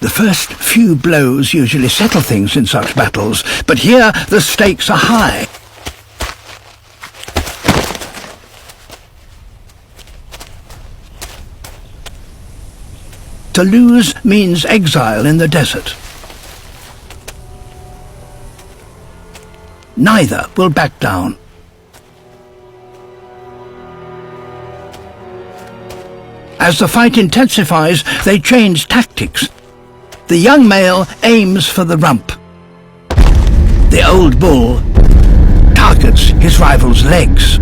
The first few blows usually settle things in such battles, but here the stakes are high. To lose means exile in the desert. Neither will back down. As the fight intensifies, they change tactics. The young male aims for the rump. The old bull targets his rival's legs.